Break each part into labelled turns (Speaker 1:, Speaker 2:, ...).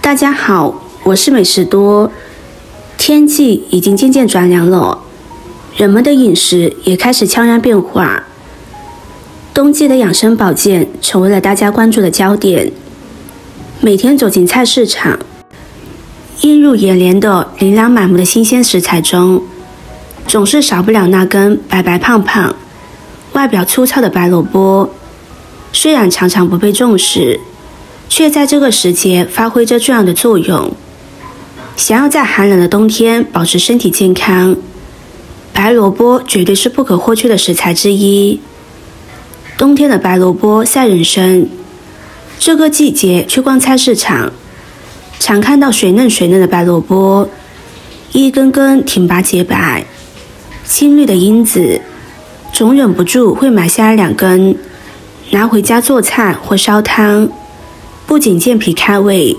Speaker 1: 大家好，我是美食多。天气已经渐渐转凉了，人们的饮食也开始悄然变化。冬季的养生保健成为了大家关注的焦点。每天走进菜市场，映入眼帘的琳琅满目的新鲜食材中，总是少不了那根白白胖胖、外表粗糙的白萝卜。虽然常常不被重视，却在这个时节发挥着重要的作用。想要在寒冷的冬天保持身体健康，白萝卜绝对是不可或缺的食材之一。冬天的白萝卜赛人参，这个季节去逛菜市场，常看到水嫩水嫩的白萝卜，一根根挺拔洁白、青绿的英子，总忍不住会买下来2根，拿回家做菜或烧汤。不仅健脾开胃，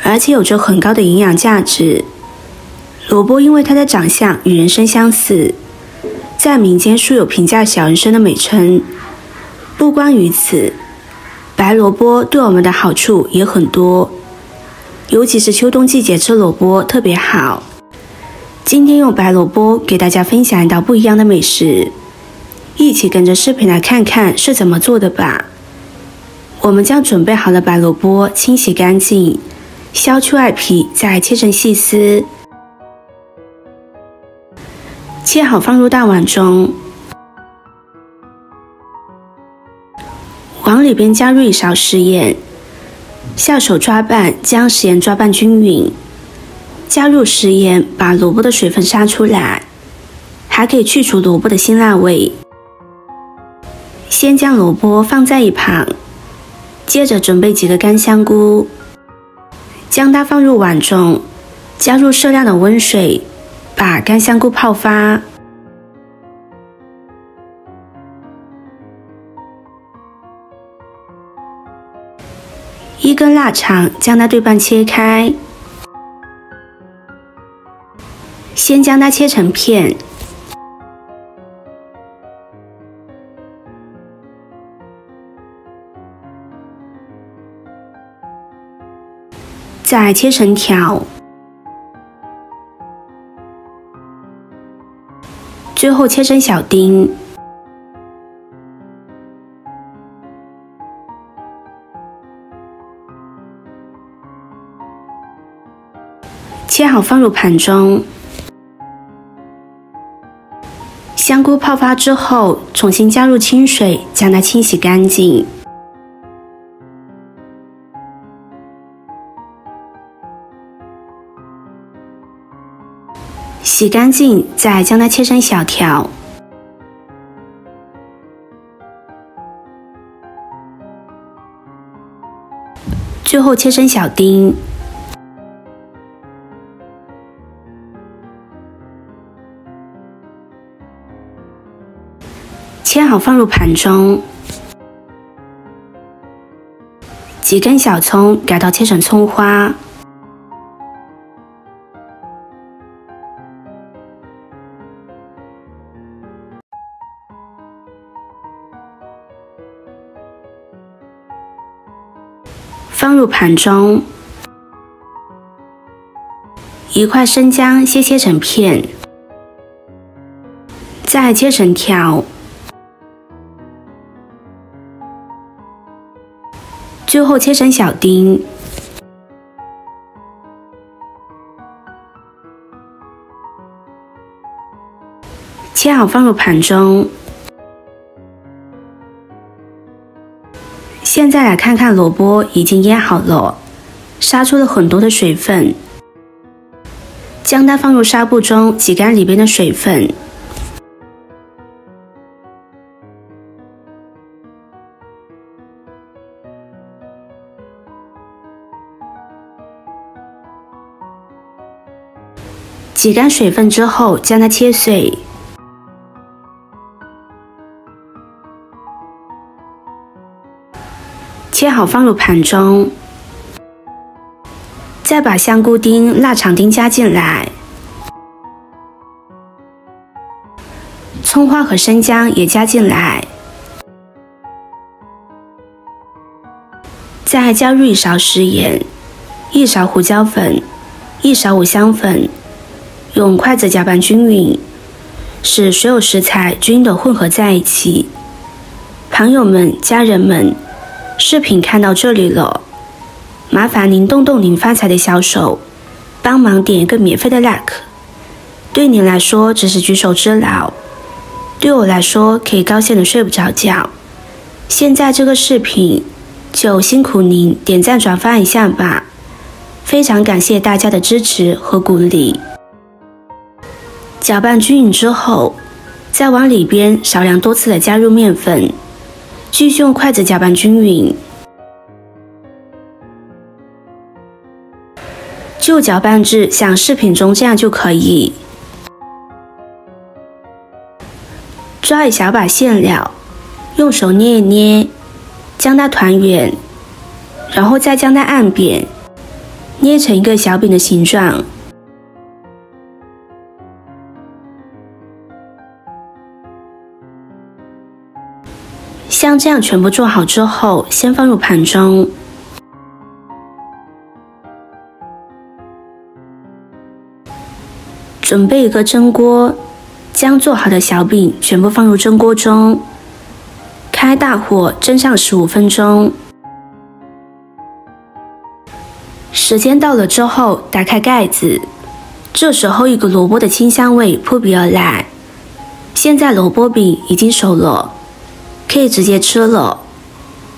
Speaker 1: 而且有着很高的营养价值。萝卜因为它的长相与人参相似，在民间素有评价小人参的美称。不光于此，白萝卜对我们的好处也很多，尤其是秋冬季节吃萝卜特别好。今天用白萝卜给大家分享一道不一样的美食，一起跟着视频来看看是怎么做的吧。我们将准备好的白萝卜清洗干净，削去外皮，再切成细丝，切好放入大碗中，往里边加入1勺食盐，下手抓拌，将食盐抓拌均匀，加入食盐，把萝卜的水分杀出来，还可以去除萝卜的辛辣味。先将萝卜放在一旁，接着准备几个干香菇，将它放入碗中，加入适量的温水，把干香菇泡发。1根腊肠，将它对半切开，先将它切成片，再切成条，最后切成小丁。切好放入盘中，香菇泡发之后，重新加入清水，将它清洗干净。洗干净，再将它切成小条。最后切成小丁。切好放入盘中，几根小葱改刀切成葱花，放入盘中。1块生姜先切成片，再切成条，最后切成小丁。切好放入盘中。现在来看看萝卜已经腌好了，杀出了很多的水分，将它放入纱布中挤干里边的水分。挤干水分之后，将它切碎，切好放入盘中，再把香菇丁、腊肠丁加进来，葱花和生姜也加进来，再加入1勺食盐， 1勺胡椒粉，1勺五香粉，用筷子搅拌均匀，使所有食材均匀的混合在一起。朋友们、家人们，视频看到这里了，麻烦您动动您发财的小手，帮忙点一个免费的 like。对您来说只是举手之劳，对我来说可以高兴的睡不着觉。现在这个视频就辛苦您点赞转发一下吧，非常感谢大家的支持和鼓励。搅拌均匀之后，再往里边少量多次的加入面粉，继续用筷子搅拌均匀，就搅拌至像视频中这样就可以。抓一小把馅料，用手捏一捏，将它团圆，然后再将它按扁，捏成一个小饼的形状。像这样全部做好之后，先放入盘中。准备一个蒸锅，将做好的小饼全部放入蒸锅中，开大火蒸上15分钟。时间到了之后，打开盖子，这时候一股萝卜的清香味扑鼻而来。现在萝卜饼已经熟了，可以直接吃了。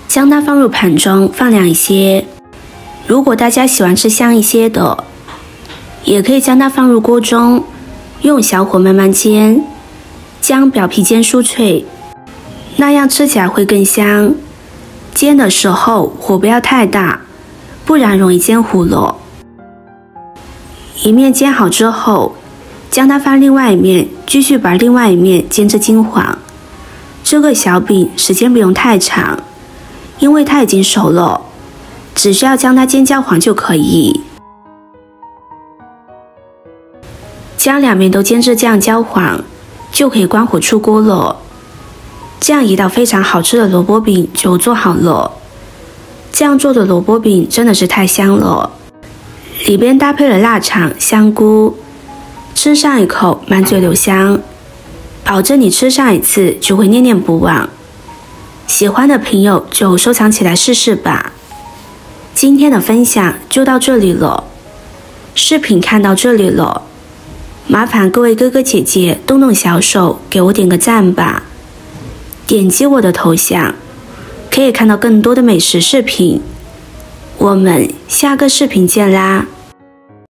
Speaker 1: 将它放入盘中放凉一些。如果大家喜欢吃香一些的，也可以将它放入锅中，用小火慢慢煎，将表皮煎酥脆，那样吃起来会更香。煎的时候火不要太大，不然容易煎糊了。一面煎好之后，将它翻另外一面，继续把另外一面煎至金黄。这个小饼时间不用太长，因为它已经熟了，只需要将它煎焦黄就可以。将两面都煎至这样焦黄，就可以关火出锅了。这样一道非常好吃的萝卜饼就做好了。这样做的萝卜饼真的是太香了，里边搭配了腊肠、香菇，吃上一口满嘴留香，保证你吃上一次就会念念不忘。喜欢的朋友就收藏起来试试吧。今天的分享就到这里了，视频看到这里了，麻烦各位哥哥姐姐动动小手给我点个赞吧。点击我的头像，可以看到更多的美食视频。我们下个视频见啦！